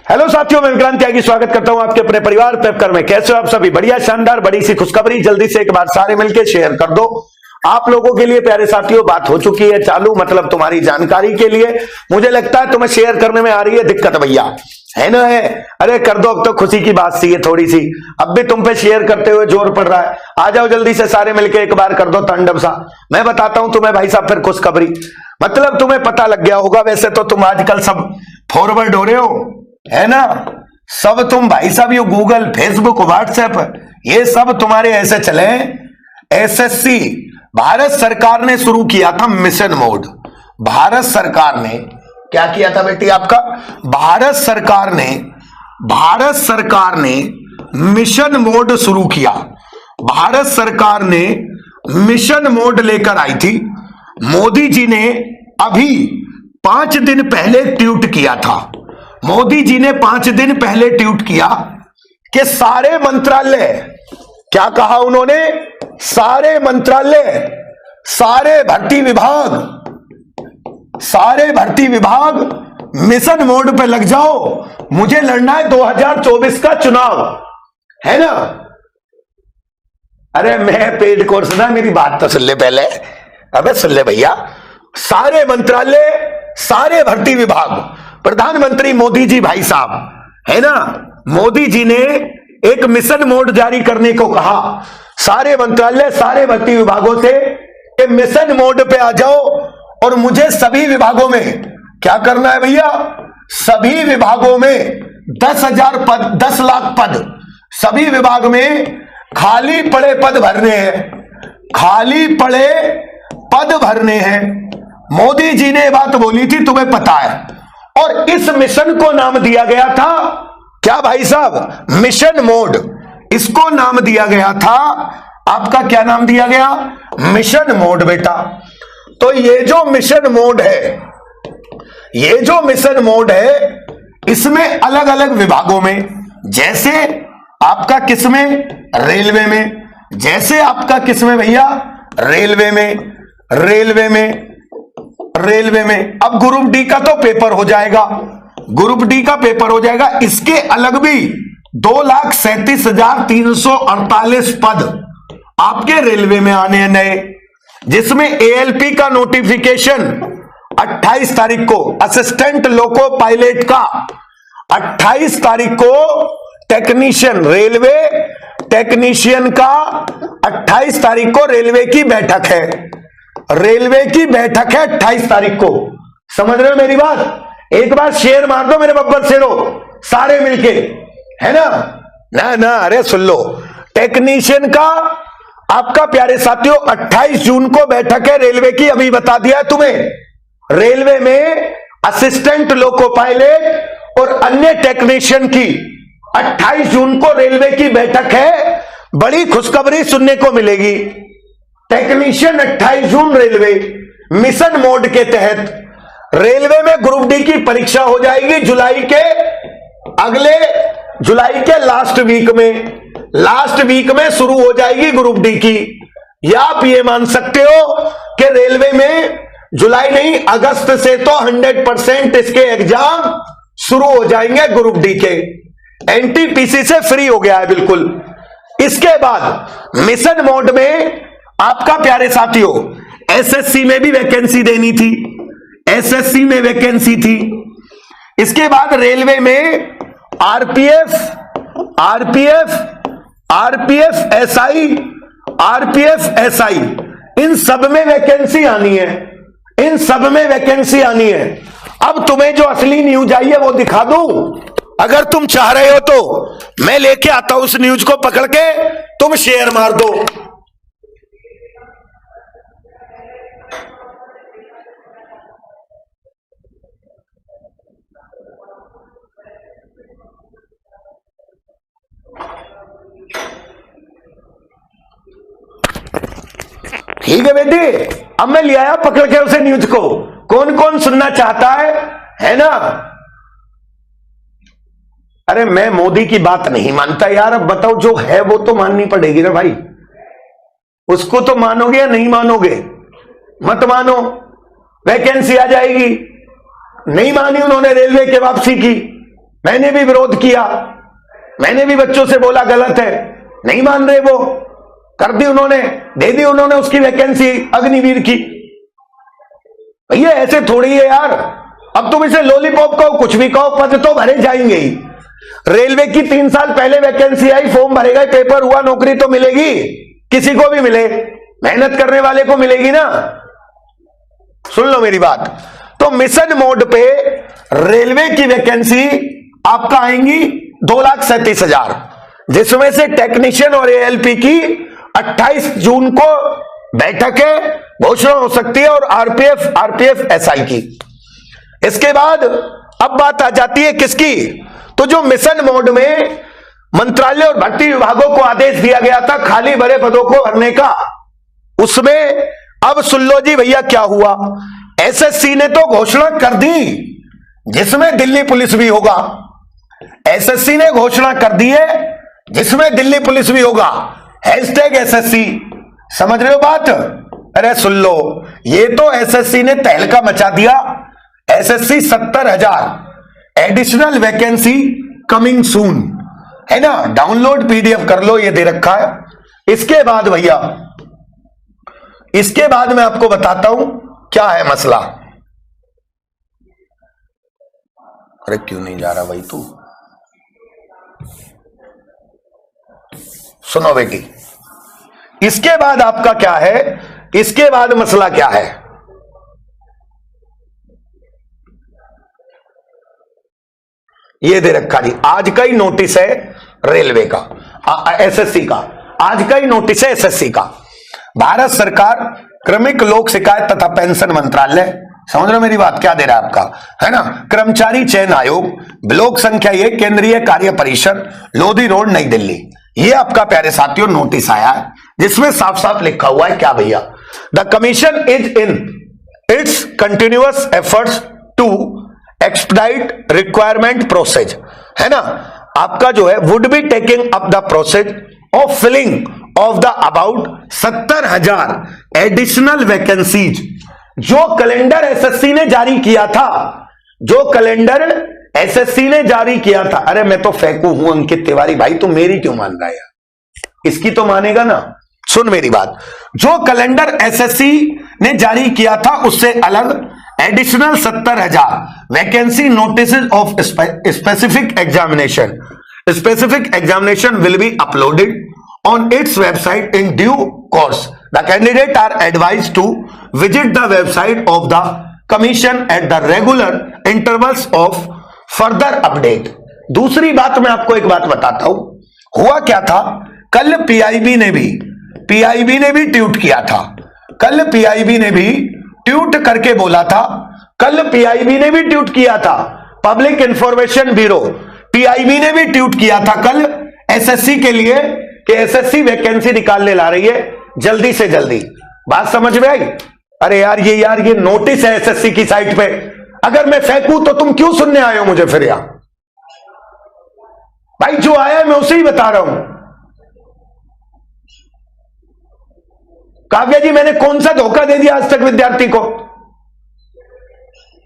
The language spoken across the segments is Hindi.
हेलो साथियों, मैं विक्रांत त्यागी स्वागत करता हूं आपके अपने परिवार पेपकर में। कैसे हो आप सभी? बढ़िया, शानदार। बड़ी सी खुशखबरी, जल्दी से एक बार सारे मिलकर शेयर कर दो। आप लोगों के लिए प्यारे साथियों बात हो चुकी है चालू, मतलब तुम्हारी जानकारी के लिए। मुझे लगता है तुम्हें शेयर करने में आ रही है दिक्कत भैया, है ना? है, अरे कर दो, अब तो खुशी की बात सी है थोड़ी सी। अब भी तुम पे शेयर करते हुए जोर पड़ रहा है। आ जाओ जल्दी से सारे मिलकर एक बार कर दो तांडव सा। मैं बताता हूं तुम्हें भाई साहब फिर खुशखबरी, मतलब तुम्हें पता लग गया होगा। वैसे तो तुम आजकल सब फॉरवर्ड हो रहे हो, है ना? सब तुम भाई साहब ये गूगल, फेसबुक, व्हाट्सएप, ये सब तुम्हारे ऐसे चले। एसएससी भारत सरकार ने शुरू किया था मिशन मोड। भारत सरकार ने क्या किया था बेटी आपका? भारत सरकार ने मिशन मोड शुरू किया। भारत सरकार ने मिशन मोड लेकर आई थी। मोदी जी ने अभी 5 दिन पहले ट्वीट किया था। मोदी जी ने 5 दिन पहले ट्वीट किया कि सारे मंत्रालय, क्या कहा उन्होंने? सारे मंत्रालय, सारे भर्ती विभाग मिशन मोड पे लग जाओ। मुझे लड़ना है 2024 का चुनाव, है ना? अरे मैं पेड कोर्स ना, मेरी बात तो सुन ले पहले। अबे सुन ले भैया, सारे मंत्रालय, सारे भर्ती विभाग, प्रधानमंत्री मोदी जी भाई साहब, है ना? मोदी जी ने एक मिशन मोड जारी करने को कहा। सारे मंत्रालय, सारे भर्ती विभागों से कि मिशन मोड पे आ जाओ और मुझे सभी विभागों में क्या करना है भैया? सभी विभागों में 10,000 पद, 10 लाख पद, सभी विभाग में खाली पड़े पद भरने हैं। खाली पड़े पद भरने हैं। मोदी जी ने बात बोली थी, तुम्हें पता है। और इस मिशन को नाम दिया गया था क्या भाई साहब? Mission mode. इसको नाम दिया गया था, आपका क्या नाम दिया गया? मिशन मोड बेटा। तो ये जो मिशन मोड है, इसमें अलग अलग विभागों में, जैसे आपका किसमें? रेलवे में। जैसे आपका किसमें भैया? रेलवे में। अब ग्रुप डी का तो पेपर हो जाएगा, इसके अलग भी 2,37,348 पद आपके रेलवे में आने हैं नए, जिसमें एएलपी का नोटिफिकेशन 28 तारीख को, असिस्टेंट लोको पायलट का 28 तारीख को, टेक्नीशियन, रेलवे टेक्नीशियन का 28 तारीख को रेलवे की बैठक है। 28 तारीख को। समझ रहे हो मेरी बात? एक बार शेयर मार दो मेरे बब्बर शेरो, सारे मिलके, है ना? ना, अरे सुन लो, टेक्नीशियन का आपका प्यारे साथियों 28 जून को बैठक है रेलवे की। अभी बता दिया तुम्हें। रेलवे में असिस्टेंट लोको पायलट और अन्य टेक्नीशियन की 28 जून को रेलवे की बैठक है। बड़ी खुशखबरी सुनने को मिलेगी। टेक्नीशियन 28 जून रेलवे मिशन मोड के तहत रेलवे में ग्रुप डी की परीक्षा हो जाएगी जुलाई के लास्ट वीक में शुरू हो जाएगी ग्रुप डी की। या आप ये मान सकते हो कि रेलवे में जुलाई नहीं, अगस्त से तो 100% इसके एग्जाम शुरू हो जाएंगे ग्रुप डी के। एनटीपीसी से फ्री हो गया है बिल्कुल। इसके बाद मिशन मोड में आपका प्यारे साथियों एसएससी में भी वैकेंसी देनी थी, एसएससी में वैकेंसी थी। इसके बाद रेलवे में आरपीएफ, एसआई, इन सब में वैकेंसी आनी है। अब तुम्हें जो असली न्यूज आई है वो दिखा दूं? अगर तुम चाह रहे हो तो मैं लेके आता हूं उस न्यूज को, पकड़ के तुम शेयर मार दो। ठीक है बेटी, अब मैं ले आया पकड़ के उसे न्यूज को। कौन कौन सुनना चाहता है ना? अरे मैं मोदी की बात नहीं मानता यार। अब बताओ, जो है वो तो माननी पड़ेगी ना भाई। उसको तो मानोगे या नहीं मानोगे? मत मानो, वैकेंसी आ जाएगी। नहीं मानी उन्होंने रेलवे के वापसी की, मैंने भी विरोध किया, मैंने भी बच्चों से बोला गलत है, नहीं मान रहे वो, कर दी उन्होंने, दे दी उन्होंने उसकी वैकेंसी अग्निवीर की। भैया ऐसे थोड़ी है यार, अब तुम इसे लॉलीपॉप कहो, कुछ भी कहो, पद तो भरे जाएंगे ही। रेलवे की 3 साल पहले वैकेंसी आई, फॉर्म भरेगा, पेपर हुआ, नौकरी तो मिलेगी, किसी को भी मिले, मेहनत करने वाले को मिलेगी ना। सुन लो मेरी बात, तो मिशन मोड पे रेलवे की वैकेंसी आपका आएंगी 2,37,000, जिसमें से टेक्नीशियन और एएलपी की 28 जून को बैठक है, घोषणा हो सकती है, और आरपीएफ एसआई की। इसके बाद अब बात आ जाती है किसकी, तो जो मिशन मोड में मंत्रालय और भर्ती विभागों को आदेश दिया गया था खाली भरे पदों को भरने का, उसमें अब सुन लो जी भैया क्या हुआ। एसएससी ने तो घोषणा कर दी जिसमें दिल्ली पुलिस भी होगा, एसएससी ने घोषणा कर दी है जिसमें दिल्ली पुलिस भी होगा, #एसएससी। समझ रहे हो बात? अरे सुन लो, ये तो एसएससी ने तहलका मचा दिया। SSC 70,000 additional vacancy coming soon, है ना, डाउनलोड पीडीएफ कर लो, ये दे रखा है। इसके बाद भैया, इसके बाद मैं आपको बताता हूं क्या है मसला। अरे क्यों नहीं जा रहा भाई तू? सुनो बेटी, इसके बाद आपका क्या है, इसके बाद मसला क्या है। ये दे रखा जी, आज का ही नोटिस है रेलवे का, एसएससी का, आज का ही नोटिस है एसएससी का। भारत सरकार क्रमिक लोक शिकायत तथा पेंशन मंत्रालय, समझ रहे हो मेरी बात, क्या दे रहा है आपका, है ना, कर्मचारी चयन आयोग, ब्लॉक संख्या 1, केंद्रीय कार्य परिषद, लोधी रोड, नई दिल्ली। ये आपका प्यारे साथियों नोटिस आया है, जिसमें साफ साफ लिखा हुआ है क्या भैया, the commission is in its continuous efforts to expedite requirement process, है ना, आपका जो है would be taking up the process of filling of the about 70,000 additional vacancies, जो कैलेंडर एसएससी ने जारी किया था, जो कैलेंडर एसएससी ने जारी किया था। अरे मैं तो फेंकू हूं अंकित तिवारी भाई, तू मेरी क्यों मान रहा है यार, इसकी तो मानेगा ना। सुन मेरी बात, जो कैलेंडर एसएससी ने जारी किया था उससे अलग additional 70,000 vacancy notice of specific examination will be uploaded on its website in due course. The candidates are advised to visit the website of the commission at the regular intervals of further update. दूसरी बात मैं आपको एक बात बताता हूं, हुआ क्या था, कल पीआईबी ने भी ट्वीट किया था, कल पीआईबी ने भी ट्वीट करके बोला था, कल पीआईबी ने भी ट्वीट किया था, पब्लिक इंफॉर्मेशन ब्यूरो पीआईबी ने भी ट्वीट किया था कल एसएससी के लिए कि एसएससी वैकेंसी निकालने ला रही है जल्दी से जल्दी। बात समझ में आई? अरे यार ये नोटिस है एसएससी की साइट पे, अगर मैं फेंकूं तो तुम क्यों सुनने आए हो मुझे फिर यहां? भाई जो आया मैं उसे ही बता रहा हूं। काव्या जी मैंने कौन सा धोखा दे दिया आज तक विद्यार्थी को?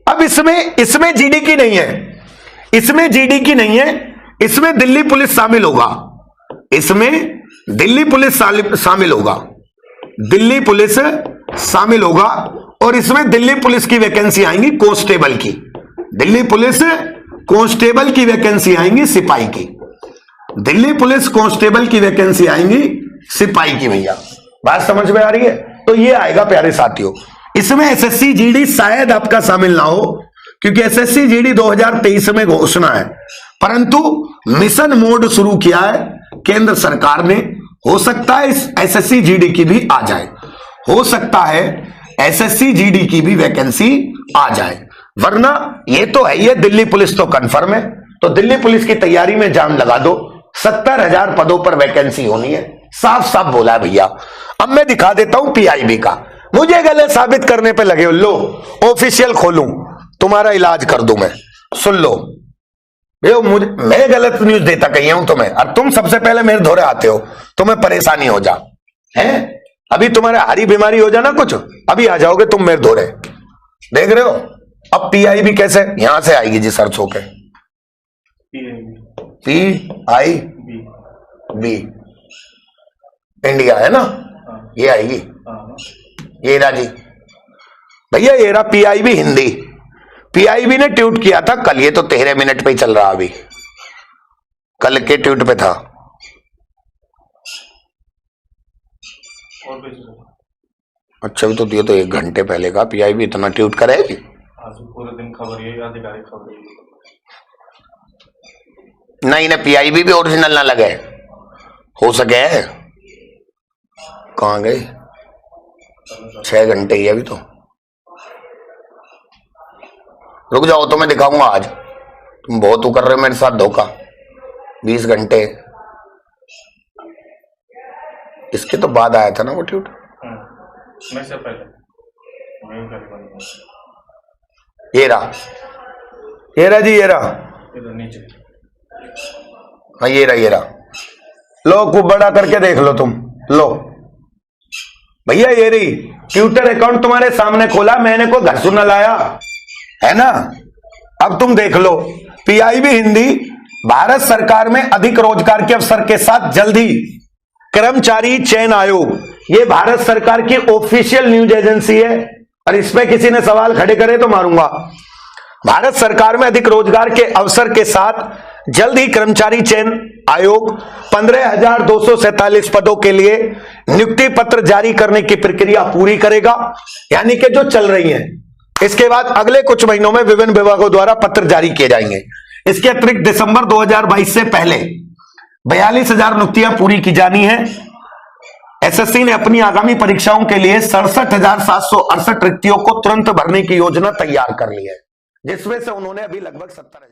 अब इसमें जीडी की नहीं है, इसमें जीडी की नहीं है, इसमें दिल्ली पुलिस शामिल होगा, इसमें दिल्ली पुलिस शामिल होगा, दिल्ली पुलिस शामिल होगा, और इसमें दिल्ली पुलिस की वैकेंसी आएंगी कांस्टेबल की, दिल्ली पुलिस कांस्टेबल की वैकेंसी आएंगी सिपाही की, दिल्ली पुलिस कांस्टेबल की वैकेंसी आएंगी सिपाही की। भैया बात समझ में आ रही है? तो ये आएगा प्यारे साथियों, इसमें एसएससी जीडी शायद आपका शामिल ना हो, क्योंकि एसएससी जीडी 2023 में घोषणा है, परंतु मिशन मोड शुरू किया है केंद्र सरकार ने, हो सकता है इस एसएससी जीडी की भी आ जाए, हो सकता है एसएससी जीडी की भी वैकेंसी आ जाए, वरना ये तो है, ये दिल्ली पुलिस तो कंफर्म है। तो दिल्ली पुलिस की तैयारी में जान लगा दो, 70,000 पदों पर वैकेंसी होनी है, साफ साफ बोला है भैया। अब मैं दिखा देता हूं पीआईबी का, मुझे गलत साबित करने पे लगे हो, लो ऑफिशियल खोलूं, तुम्हारा इलाज कर दूं मैं। सुन लो मैं गलत न्यूज देता कहीं हूं तुम्हें, और तुम सबसे पहले मेरे धोरे आते हो, तुम्हें परेशानी हो जा है, अभी तुम्हारे हरी बीमारी हो जाना कुछ, अभी आ जाओगे तुम मेरे धोरे, देख रहे हो। अब पीआईबी कैसे यहां से आएगी जी सर्च होके, PIB इंडिया है ना, ये आएगी। ये रहा जी भैया, ये रहा PIB हिंदी। PIB ने ट्वीट किया था कल, ये तो 13 मिनट पे ही चल रहा अभी, कल के ट्वीट पे था। अच्छा भी तो दिए तो 1 घंटे पहले का। PIB इतना ट्वीट करेगी? आज पूरे दिन खबर ये आधिकारिक खबर नहीं ना, PIB भी ओरिजिनल ना लगे, हो सके। कहाँ गए? 6 घंटे ही अभी तो। रुक जाओ तो मैं दिखाऊंगा आज। तुम बहुत वो कर रहे हो मेरे साथ धोखा। 20 घंटे इसके तो बाद आया था ना वो ट्वीट। मैं से पहले ये रहा जी, ये रहा नीचे। हाँ ये रहा। लो खूब बड़ा करके देख लो तुम। लो भैया, ये रही ट्विटर अकाउंट तुम्हारे सामने खोला मैंने, कोई घर सुना लाया है ना। अब तुम देख लो, PIB हिंदी, भारत सरकार में अधिक रोजगार के अवसर के साथ जल्द ही कर्मचारी चयन आयोग, ये भारत सरकार की ऑफिशियल न्यूज एजेंसी है, और इस पे किसी ने सवाल खड़े करे तो मारूंगा। भारत सरकार में अधिक रोजगार के अवसर के साथ जल्द ही कर्मचारी चयन आयोग 15,247 पदों के लिए नियुक्ति पत्र जारी करने की प्रक्रिया पूरी करेगा, यानी कि जो चल रही है। इसके बाद अगले कुछ महीनों में विभिन्न विभागों द्वारा पत्र जारी किए जाएंगे। इसके अतिरिक्त दिसंबर 2022 से पहले 42,000 नियुक्तियां पूरी की जानी है। SSC ने अपनी आगामी परीक्षाओं के लिए 67,768 रिक्तियों को तुरंत भरने की योजना तैयार कर ली है, जिसमें से उन्होंने अभी लगभग 70,000